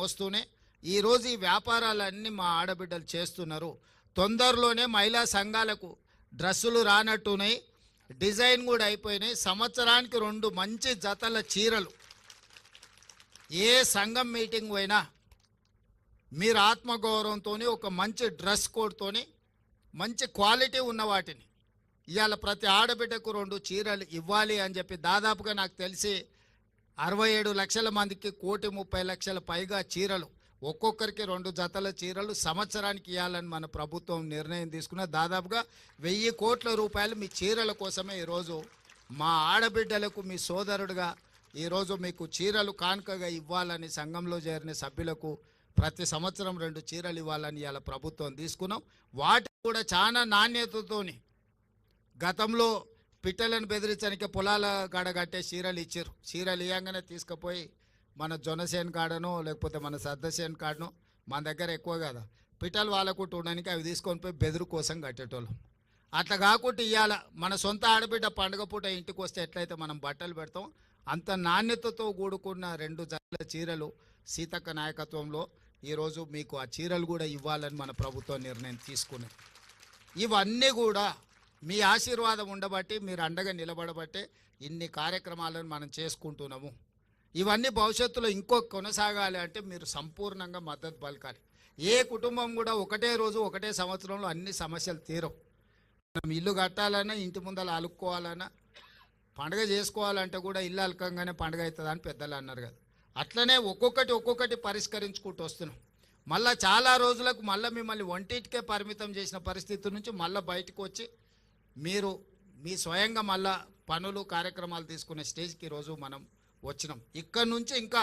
వస్తూనే ఈరోజు ఈ వ్యాపారాలన్నీ మా ఆడబిడ్డలు చేస్తున్నారు. తొందరలోనే మహిళా సంఘాలకు డ్రెస్సులు రానట్టున్నాయి, డిజైన్ కూడా అయిపోయినాయి. సంవత్సరానికి 2 మంచి జతల చీరలు ఏ సంఘం మీటింగ్ పోయినా మీరు ఆత్మగౌరవంతో ఒక మంచి డ్రెస్ కోడ్తోని మంచి క్వాలిటీ ఉన్న వాటిని ఇవాళ ప్రతి ఆడబిడ్డకు 2 చీరలు ఇవ్వాలి అని చెప్పి దాదాపుగా నాకు తెలిసి 67 లక్షల మందికి 1,30,00,000 పైగా చీరలు, ఒక్కొక్కరికి 2 జతల చీరలు సంవత్సరానికి ఇవ్వాలని మన ప్రభుత్వం నిర్ణయం తీసుకున్న. దాదాపుగా 1000 కోట్ల రూపాయలు మీ చీరల కోసమే ఈరోజు మా ఆడబిడ్డలకు మీ సోదరుడుగా ఈరోజు మీకు చీరలు కానుకగా ఇవ్వాలని సంఘంలో చేరిన సభ్యులకు ప్రతి సంవత్సరం 2 చీరలు ఇవ్వాలని ఇవాళ ప్రభుత్వం తీసుకున్నాం. వాటి కూడా చాలా నాణ్యతతోని గతంలో పిట్టలను బెదిరించడానికి పొలాల కాడ కట్టే చీరలు ఇచ్చారు. చీరలు ఇవ్వగానే తీసుకుపోయి మన జొన్నసేన్ కాడనో లేకపోతే మన సద్దసేన్ కాడనో మన దగ్గర ఎక్కువ కదా పిట్టలు వాళ్ళకు ఉండడానికి అవి తీసుకొని పోయి బెదురు కోసం కట్టేటోళ్ళం. అట్లా కాకుండా ఇవాళ మన సొంత ఆడబిడ్డ పండుగ పూట ఇంటికి వస్తే ఎట్లయితే మనం బట్టలు పెడతాం అంత నాణ్యతతో కూడుకున్న 2 జతల చీరలు సీతక్క నాయకత్వంలో ఈరోజు మీకు ఆ చీరలు కూడా ఇవ్వాలని మన ప్రభుత్వం నిర్ణయం తీసుకున్నది. ఇవన్నీ కూడా మీ ఆశీర్వాదం ఉండబట్టి మీరు అండగా నిలబడబట్టే ఇన్ని కార్యక్రమాలను మనం చేసుకుంటున్నాము. ఇవన్నీ భవిష్యత్తులో ఇంకో కొనసాగాలి అంటే మీరు సంపూర్ణంగా మద్దతు పలకాలి. ఏ కుటుంబం కూడా ఒకటే రోజు ఒకటే సంవత్సరంలో అన్ని సమస్యలు తీరవు. మనం ఇల్లు కట్టాలన్నా ఇంటి ముందర అలుక్కోవాలన్నా పండుగ చేసుకోవాలంటే కూడా ఇల్లు అలకంగానే పండుగ అవుతుంది అని పెద్దలు అన్నారు కదా. అట్లనే ఒక్కొక్కటి పరిష్కరించుకుంటూ వస్తున్నాం. మళ్ళీ చాలా రోజులకు మళ్ళీ మిమ్మల్ని వంటింటికే పరిమితం చేసిన పరిస్థితి నుంచి మళ్ళీ బయటకు వచ్చి మీరు మీ స్వయంగా మళ్ళా పనులు కార్యక్రమాలు తీసుకునే స్టేజ్కి ఈరోజు మనం వచ్చినాం. ఇక్కడి నుంచి ఇంకా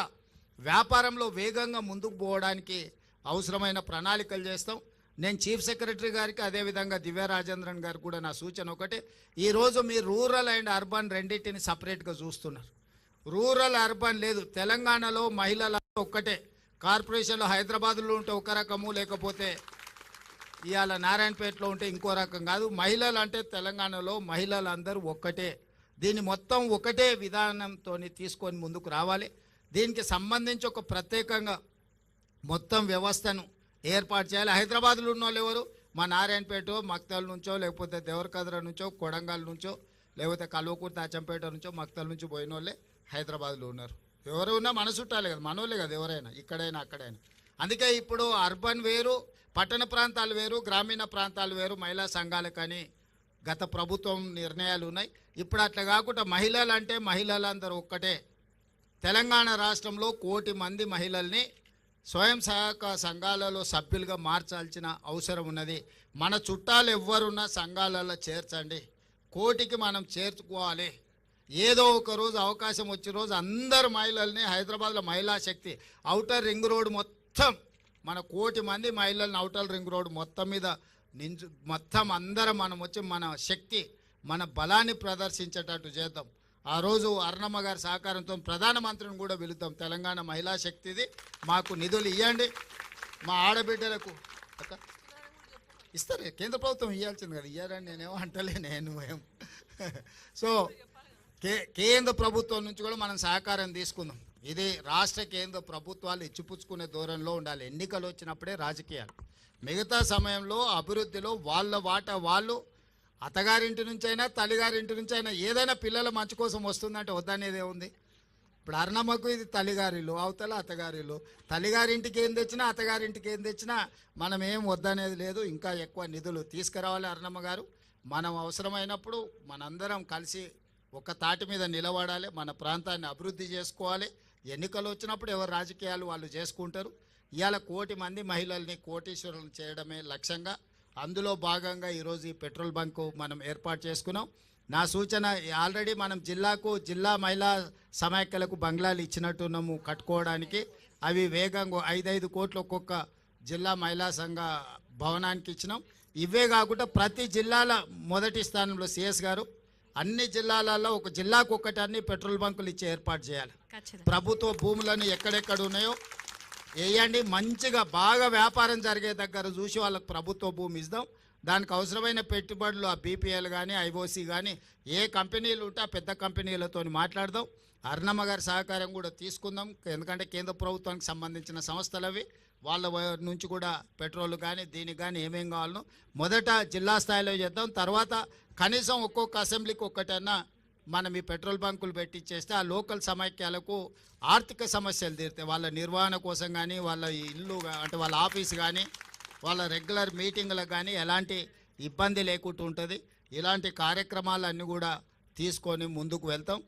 వ్యాపారంలో వేగంగా ముందుకు పోవడానికి అవసరమైన ప్రణాళికలు చేస్తాం. నేను చీఫ్ సెక్రటరీ గారికి అదేవిధంగా దివ్య రాజేంద్రన్ గారికి కూడా నా సూచన ఒకటే, ఈరోజు మీరు రూరల్ అండ్ అర్బన్ రెండింటిని సపరేట్గా చూస్తున్నారు. రూరల్ అర్బన్ లేదు. తెలంగాణలో మహిళల ఒక్కటే. కార్పొరేషన్లో హైదరాబాద్లో ఉంటే ఒక రకము, లేకపోతే ఇవాళ నారాయణపేటలో ఉంటే ఇంకో రకం కాదు. మహిళలు అంటే తెలంగాణలో మహిళలందరూ ఒక్కటే. దీన్ని మొత్తం ఒకటే విధానంతో తీసుకొని ముందుకు రావాలి. దీనికి సంబంధించి ఒక ప్రత్యేకంగా మొత్తం వ్యవస్థను ఏర్పాటు చేయాలి. హైదరాబాద్లో ఉన్న వాళ్ళు ఎవరు? మా నారాయణపేట మక్తల్ నుంచో, లేకపోతే దేవరకద్ర నుంచో, కొడంగల్ నుంచో, లేకపోతే కల్వకుర్తి అచ్చంపేట నుంచో, మక్తల్ నుంచి పోయిన వాళ్ళే హైదరాబాద్లో ఉన్నారు. ఎవరు ఉన్నా మన చుట్టాలే కదా, మనోళ్ళే కదా ఎవరైనా, ఇక్కడైనా అక్కడైనా. అందుకే ఇప్పుడు అర్బన్ వేరు, పట్టణ ప్రాంతాలు వేరు, గ్రామీణ ప్రాంతాలు వేరు మహిళా సంఘాలకని గత ప్రభుత్వం నిర్ణయాలు ఉన్నాయి. ఇప్పుడు అట్లా కాకుండా మహిళలు అంటే మహిళలందరూ ఒక్కటే. తెలంగాణ రాష్ట్రంలో 1 కోటి మంది మహిళల్ని స్వయం సహాయక సంఘాలలో సభ్యులుగా మార్చాల్సిన అవసరం ఉన్నది. మన చుట్టాలు ఎవ్వరున్నా సంఘాలలో చేర్చండి. 1 కోటికి మనం చేర్చుకోవాలి. ఏదో ఒక రోజు అవకాశం వచ్చే రోజు అందరు మహిళల్ని హైదరాబాద్లో మహిళా శక్తి ఔటర్ రింగ్ రోడ్ మొత్తం మన 1 కోటి మంది మహిళలను ఔటర్ రింగ్ రోడ్ మొత్తం మీద మొత్తం అందరం మనం వచ్చి మన శక్తి మన బలాన్ని ప్రదర్శించేటట్టు చేద్దాం. ఆ రోజు అరుణమ్మ గారి సహకారంతో ప్రధానమంత్రిని కూడా పిలుద్దాం. తెలంగాణ మహిళా శక్తిది, మాకు నిధులు ఇవ్వండి. మా ఆడబిడ్డలకు ఇస్తారు, కేంద్ర ప్రభుత్వం ఇవ్వాల్సింది కదా, ఇయ్యారని నేనేమో అంటలే. నేను సో కేంద్ర ప్రభుత్వం నుంచి కూడా మనం సహకారం తీసుకుందాం. ఇది రాష్ట్ర కేంద్ర ప్రభుత్వాలు ఇచ్చిపుచ్చుకునే ధోరణిలో ఉండాలి. ఎన్నికలు వచ్చినప్పుడే రాజకీయాలు, మిగతా సమయంలో అభివృద్ధిలో వాళ్ళ వాటా వాళ్ళు, అత్తగారింటి నుంచి అయినా తల్లిగారింటి నుంచి అయినా ఏదైనా పిల్లల మంచి కోసం వస్తుందంటే వద్దనేదే ఉంది. ఇప్పుడు అరుణమ్మకు ఇది తల్లిగారిల్లు, అవతల అత్తగారిల్లు. తల్లిగారింటికి ఏం తెచ్చినా అత్తగారింటికి ఏం తెచ్చినా మనం ఏం వద్దనేది లేదు. ఇంకా ఎక్కువ నిధులు తీసుకురావాలి అరుణమ్మ గారు. మనం అవసరమైనప్పుడు మనందరం కలిసి ఒక తాటి మీద నిలబడాలి, మన ప్రాంతాన్ని అభివృద్ధి చేసుకోవాలి. ఎన్నికలు వచ్చినప్పుడు ఎవరు రాజకీయాలు వాళ్ళు చేసుకుంటారు. ఇవాళ 1 కోటి మంది మహిళల్ని కోటీశ్వరులను చేయడమే లక్ష్యంగా, అందులో భాగంగా ఈరోజు ఈ పెట్రోల్ బంకు మనం ఏర్పాటు చేసుకున్నాం. నా సూచన, ఆల్రెడీ మనం జిల్లా మహిళా సమాఖ్యలకు బంగ్లాలు ఇచ్చినట్టున్నాము కట్టుకోవడానికి. అవి వేగంగా 5 కోట్లు ఒక్కొక్క జిల్లా మహిళా సంఘ భవనానికి ఇచ్చినాం. ఇవే కాకుండా ప్రతి జిల్లాల మొదటి స్థానంలో సిఎస్ గారు అన్ని జిల్లాలలో ఒక జిల్లాకు ఒక్కటి అన్ని పెట్రోల్ బంకులు ఇచ్చి ఏర్పాటు చేయాలి. ప్రభుత్వ భూములను ఎక్కడెక్కడ ఉన్నాయో వేయండి. మంచిగా బాగా వ్యాపారం జరిగే దగ్గర చూసి వాళ్ళకి ప్రభుత్వ భూమి ఇద్దాం. దానికి అవసరమైన పెట్టుబడులు ఆ బీపీఎల్ కానీ ఐఓసి కానీ ఏ కంపెనీలు ఉంటే ఆ పెద్ద కంపెనీలతో మాట్లాడదాం. అర్ణమ్మ గారి సహకారం కూడా తీసుకుందాం, ఎందుకంటే కేంద్ర ప్రభుత్వానికి సంబంధించిన సంస్థలు అవి. వాళ్ళ నుంచి కూడా పెట్రోల్ కానీ దీనికి కానీ ఏమేం కావాలనో మొదట జిల్లా స్థాయిలో చేద్దాం. తర్వాత కనీసం ఒక్కొక్క అసెంబ్లీకి ఒక్కటన్నా మనం ఈ పెట్రోల్ బంకులు పెట్టించేస్తే ఆ లోకల్ సమైక్యాలకు ఆర్థిక సమస్యలు తీరుతాయి. వాళ్ళ నిర్వహణ కోసం కానీ, వాళ్ళ ఇల్లు అంటే వాళ్ళ ఆఫీస్ కానీ, వాళ్ళ రెగ్యులర్ మీటింగ్లకు కానీ ఎలాంటి ఇబ్బంది లేకుండా ఉంటుంది. ఇలాంటి కార్యక్రమాలన్నీ కూడా తీసుకొని ముందుకు వెళ్తాం.